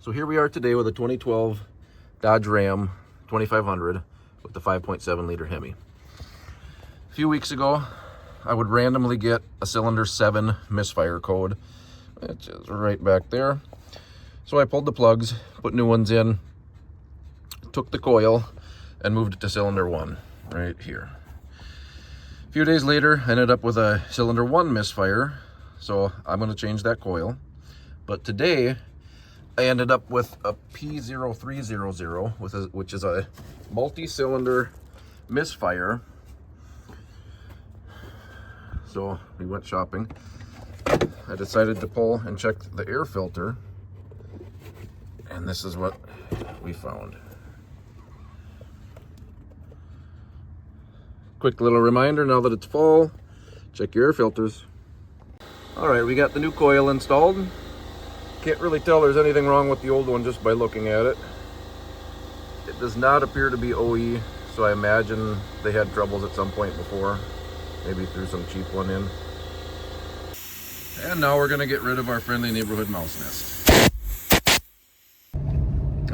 So here we are today with a 2012 Dodge Ram 2500 with the 5.7 liter Hemi. A few weeks ago, I would randomly get a cylinder 7 misfire code, which is right back there. So I pulled the plugs, put new ones in, took the coil, and moved it to cylinder 1 right here. A few days later, I ended up with a cylinder 1 misfire, so I'm going to change that coil. But today, I ended up with a P0300, which is a multi-cylinder misfire. So we went shopping. I decided to pull and check the air filter, and this is what we found. Quick little reminder, now that it's fall, check your air filters. All right, we got the new coil installed. Can't really tell there's anything wrong with the old one just by looking at it. It does not appear to be OE, so I imagine they had troubles at some point before. Maybe threw some cheap one in. And now we're gonna get rid of our friendly neighborhood mouse nest.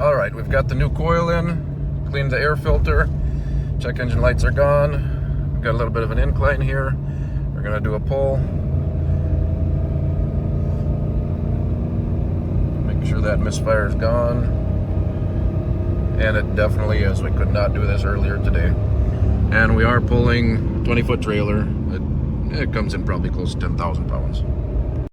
All right, we've got the new coil in, cleaned the air filter, check engine lights are gone. We've got a little bit of an incline here. We're gonna do a pull. Make sure that misfire is gone. And it definitely is. We could not do this earlier today. And we are pulling 20-foot trailer. It comes in probably close to 10,000 pounds.